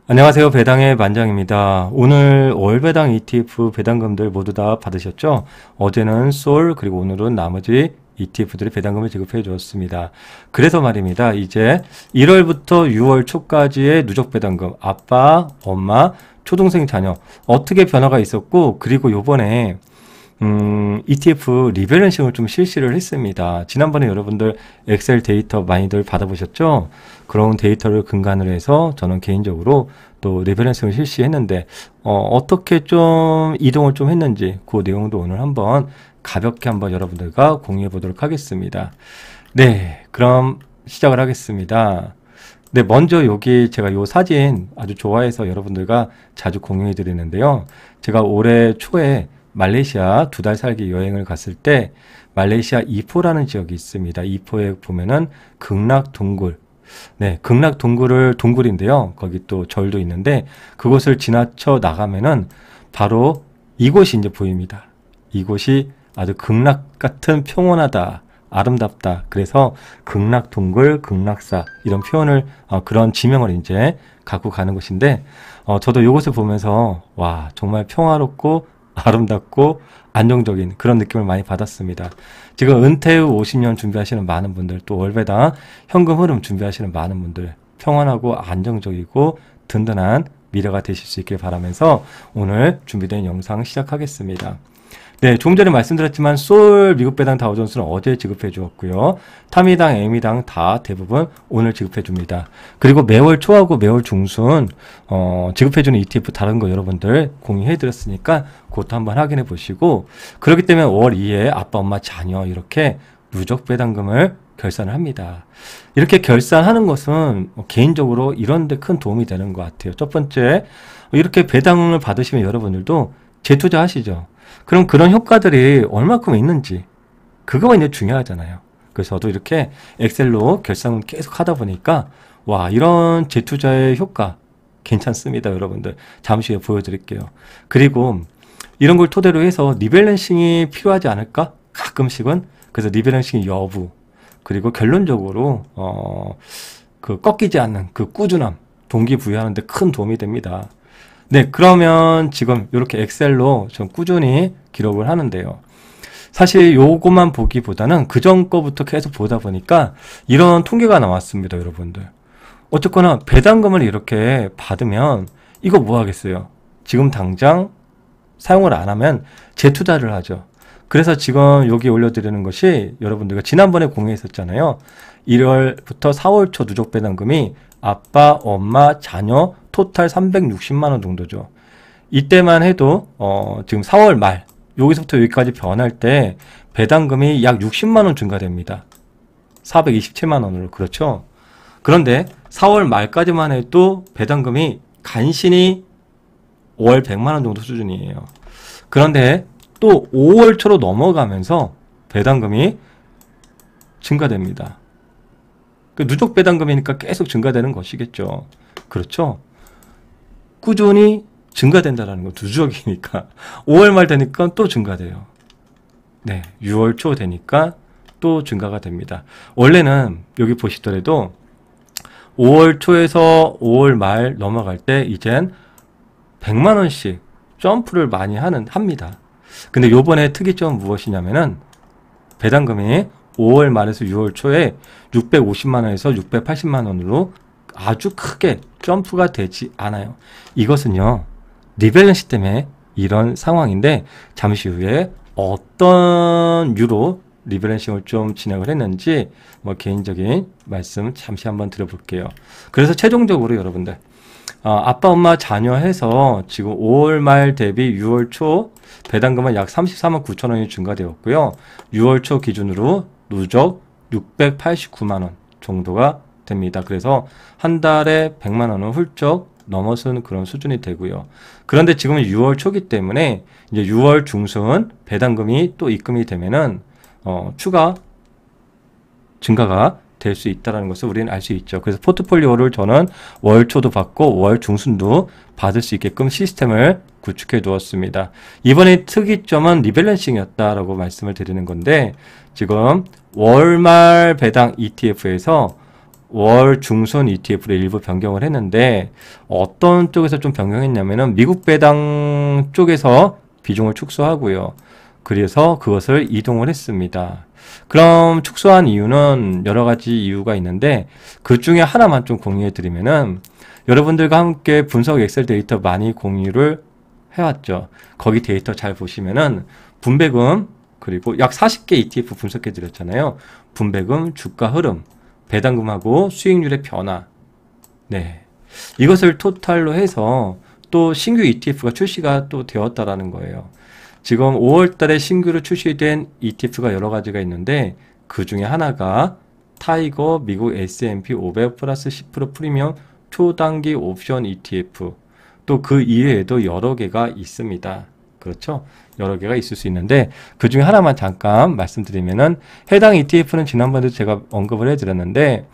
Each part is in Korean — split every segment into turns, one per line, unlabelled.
안녕하세요. 배당의 만장입니다. 오늘 월 배당 ETF 배당금들 모두 다 받으셨죠? 어제는 솔 그리고 오늘은 나머지 ETF들이 배당금을 지급해 주었습니다. 그래서 말입니다. 이제 1월부터 6월 초까지의 누적 배당금, 아빠, 엄마, 초동생, 자녀 어떻게 변화가 있었고, 그리고 요번에 ETF 리밸런싱을 좀 실시를 했습니다. 지난번에 여러분들 엑셀 데이터 많이들 받아보셨죠? 그런 데이터를 근간으로 해서 저는 개인적으로 또 리밸런싱을 실시했는데 어떻게 좀 이동을 좀 했는지 그 내용도 오늘 한번 가볍게 한번 여러분들과 공유해 보도록 하겠습니다. 네, 그럼 시작을 하겠습니다. 네, 먼저 여기 제가 이 사진 아주 좋아해서 여러분들과 자주 공유해 드리는데요. 제가 올해 초에 말레이시아 2달 살기 여행을 갔을 때 말레이시아 이포라는 지역이 있습니다. 이포에 보면은 극락동굴, 네, 동굴인데요. 거기 또 절도 있는데 그곳을 지나쳐 나가면은 바로 이곳이 이제 보입니다. 이곳이 아주 극락 같은 평온하다, 아름답다. 그래서 극락동굴, 극락사 이런 표현을 그런 지명을 이제 갖고 가는 곳인데 저도 이곳을 보면서 와, 정말 평화롭고 아름답고 안정적인 그런 느낌을 많이 받았습니다. 지금 은퇴 후 50년 준비하시는 많은 분들, 또 월배당 현금 흐름 준비하시는 많은 분들, 평안하고 안정적이고 든든한 미래가 되실 수 있길 바라면서 오늘 준비된 영상 시작하겠습니다. 네, 조금 전에 말씀드렸지만 솔 미국 배당 다우존스는 어제 지급해 주었고요. 타미당, 에미당 다 대부분 오늘 지급해 줍니다. 그리고 매월 초하고 매월 중순 지급해 주는 ETF 다른 거 여러분들 공유해 드렸으니까 그것도 한번 확인해 보시고, 그렇기 때문에 월 2에 아빠, 엄마, 자녀 이렇게 누적 배당금을 결산을 합니다. 이렇게 결산하는 것은 개인적으로 이런 데 큰 도움이 되는 것 같아요. 첫 번째, 이렇게 배당을 받으시면 여러분들도 재투자 하시죠. 그럼 그런 효과들이 얼마큼 있는지 그거가 이제 중요하잖아요. 그래서 저도 이렇게 엑셀로 결산을 계속 하다 보니까 와, 이런 재투자의 효과 괜찮습니다. 여러분들 잠시 후에 보여드릴게요. 그리고 이런 걸 토대로 해서 리밸런싱이 필요하지 않을까? 가끔씩은. 그래서 리밸런싱 여부, 그리고 결론적으로 그 꺾이지 않는 그 꾸준함, 동기부여하는 데 큰 도움이 됩니다. 네, 그러면 지금 이렇게 엑셀로 좀 꾸준히 기록을 하는데요. 사실 요것만 보기보다는 그전 거부터 계속 보다 보니까 이런 통계가 나왔습니다, 여러분들. 어쨌거나 배당금을 이렇게 받으면 이거 뭐 하겠어요? 지금 당장 사용을 안 하면 재투자를 하죠. 그래서 지금 여기 올려드리는 것이 여러분들과 지난번에 공유했었잖아요. 1월부터 4월 초 누적 배당금이 아빠, 엄마, 자녀 토탈 360만원 정도죠. 이때만 해도 지금 4월 말 여기서부터 여기까지 변할 때 배당금이 약 60만원 증가됩니다. 427만원으로. 그렇죠? 그런데 4월 말까지만 해도 배당금이 간신히 월 100만원 정도 수준이에요. 그런데 또 5월 초로 넘어가면서 배당금이 증가됩니다. 그 누적 배당금이니까 계속 증가되는 것이겠죠. 그렇죠? 꾸준히 증가된다라는 거, 누적이니까. 5월 말 되니까 또 증가돼요. 네, 6월 초 되니까 또 증가가 됩니다. 원래는 여기 보시더라도 5월 초에서 5월 말 넘어갈 때 이젠 100만원씩 점프를 많이 합니다. 근데 요번에 특이점은 무엇이냐면은 배당금이 5월 말에서 6월 초에 650만원에서 680만원으로 아주 크게 점프가 되지 않아요. 이것은요, 리밸런싱 때문에 이런 상황인데 잠시 후에 어떤 유로 리밸런싱을 좀 진행을 했는지 개인적인 말씀 잠시 한번 드려볼게요. 그래서 최종적으로 여러분들 아빠, 엄마, 자녀 해서 지금 5월 말 대비 6월 초 배당금은 약 34만 9천 원이 증가되었고요. 6월 초 기준으로 누적 689만원 정도가 됩니다. 그래서 한 달에 100만 원은 훌쩍 넘어선 그런 수준이 되고요. 그런데 지금은 6월 초기 때문에 이제 6월 중순 배당금이 또 입금이 되면은 추가 증가가 될 수 있다는 것을 우리는 알 수 있죠. 그래서 포트폴리오를 저는 월 초도 받고 월 중순도 받을 수 있게끔 시스템을 구축해 두었습니다. 이번에 특이점은 리밸런싱이었다라고 말씀을 드리는 건데, 지금 월말 배당 ETF에서 월 중순 ETF로 일부 변경을 했는데 어떤 쪽에서 좀 변경했냐면은 미국 배당 쪽에서 비중을 축소하고요. 그래서 그것을 이동을 했습니다. 그럼 축소한 이유는 여러 가지 이유가 있는데 그 중에 하나만 좀 공유해 드리면은 여러분들과 함께 분석 엑셀 데이터 많이 공유를 해왔죠. 거기 데이터 잘 보시면은 분배금 그리고 약 40개 ETF 분석해 드렸잖아요. 분배금, 주가 흐름, 배당금하고 수익률의 변화. 네. 이것을 토탈로 해서 또 신규 ETF가 출시가 또 되었다라는 거예요. 지금 5월 달에 신규로 출시된 ETF가 여러 가지가 있는데 그 중에 하나가 타이거 미국 S&P 500 플러스 10% 프리미엄 초단기 옵션 ETF. 또 그 이외에도 여러 개가 있습니다. 그렇죠? 여러 개가 있을 수 있는데 그 중에 하나만 잠깐 말씀드리면은 해당 ETF는 지난번에도 제가 언급을 해드렸는데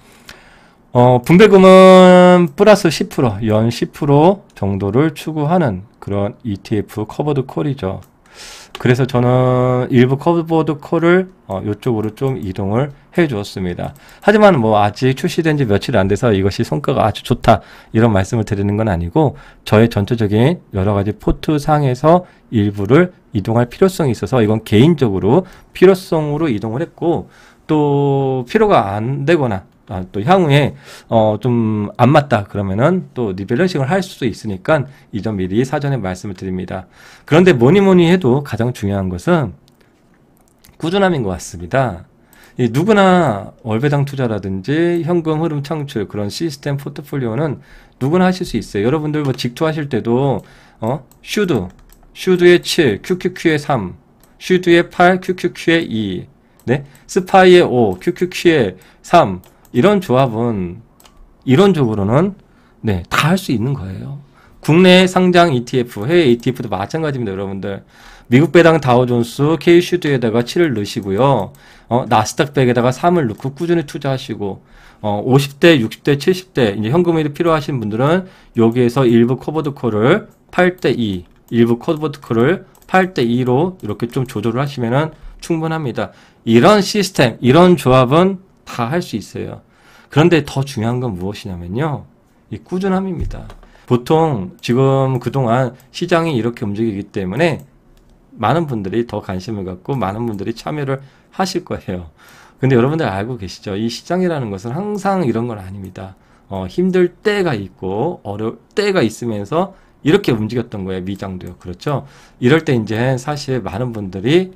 분배금은 플러스 10%, 연 10% 정도를 추구하는 그런 ETF 커버드 콜이죠. 그래서 저는 일부 커버드 콜을 이쪽으로 좀 이동을 해 주었습니다. 하지만 뭐 아직 출시된 지 며칠 안 돼서 이것이 성과가 아주 좋다 이런 말씀을 드리는 건 아니고 저의 전체적인 여러 가지 포트 상에서 일부를 이동할 필요성이 있어서 이건 개인적으로 필요성으로 이동을 했고 또 필요가 안 되거나 또 향후에 좀 안 맞다 그러면은 또 리밸런싱을 할 수도 있으니까 이 점 미리 사전에 말씀을 드립니다. 그런데 뭐니 해도 가장 중요한 것은 꾸준함인 것 같습니다. 누구나 월배당 투자라든지 현금 흐름 창출 그런 시스템 포트폴리오는 누구나 하실 수 있어요. 여러분들 뭐 직투하실 때도 슈드의 7, QQQ의 3, 슈드의 8, QQQ의 2, 네? 스파이의 5, QQQ의 3 이런 조합은 이론적으로는 네, 다 할 수 있는 거예요. 국내 상장 ETF, 해외 ETF도 마찬가지입니다, 여러분들. 미국 배당 다우존스 K슈드에다가 7을 넣으시고요. 나스닥 100에다가 3을 넣고 꾸준히 투자하시고 50대, 60대, 70대 이제 현금이 필요하신 분들은 여기에서 일부 커버드 콜을 8대 2, 일부 커버드 콜을 8대 2로 이렇게 좀 조절을 하시면은 충분합니다. 이런 시스템, 이런 조합은 다 할 수 있어요. 그런데 더 중요한 건 무엇이냐면요. 이 꾸준함입니다. 보통 지금 그동안 시장이 이렇게 움직이기 때문에 많은 분들이 더 관심을 갖고 많은 분들이 참여를 하실 거예요. 근데 여러분들 알고 계시죠? 이 시장이라는 것은 항상 이런 건 아닙니다. 힘들 때가 있고 어려울 때가 있으면서 이렇게 움직였던 거예요. 미장도요. 그렇죠? 이럴 때 이제 사실 많은 분들이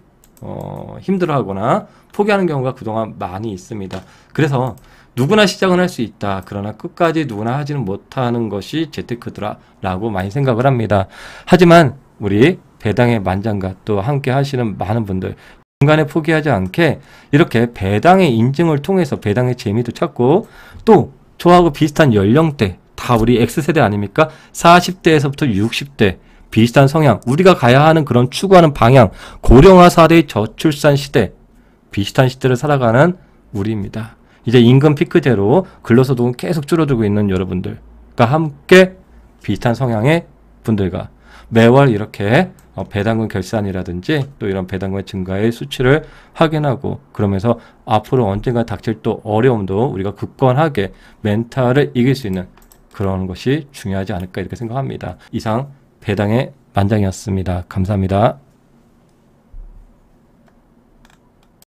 힘들어하거나 포기하는 경우가 그동안 많이 있습니다. 그래서 누구나 시작은 할 수 있다. 그러나 끝까지 누구나 하지는 못하는 것이 재테크더라라고 많이 생각을 합니다. 하지만 우리 배당의 만장과 또 함께 하시는 많은 분들 중간에 포기하지 않게 이렇게 배당의 인증을 통해서 배당의 재미도 찾고 또 저하고 비슷한 연령대 다 우리 X세대 아닙니까? 40대에서부터 60대 비슷한 성향, 우리가 가야 하는 그런 추구하는 방향, 고령화 사회의 저출산 시대, 비슷한 시대를 살아가는 우리입니다. 이제 임금 피크제로 근로소득은 계속 줄어들고 있는 여러분들과 함께 비슷한 성향의 분들과 매월 이렇게 배당금 결산이라든지 또 이런 배당금 증가의 수치를 확인하고 그러면서 앞으로 언젠가 닥칠 또 어려움도 우리가 굳건하게 멘탈을 이길 수 있는 그런 것이 중요하지 않을까 이렇게 생각합니다. 이상 배당의 만장이었습니다. 감사합니다.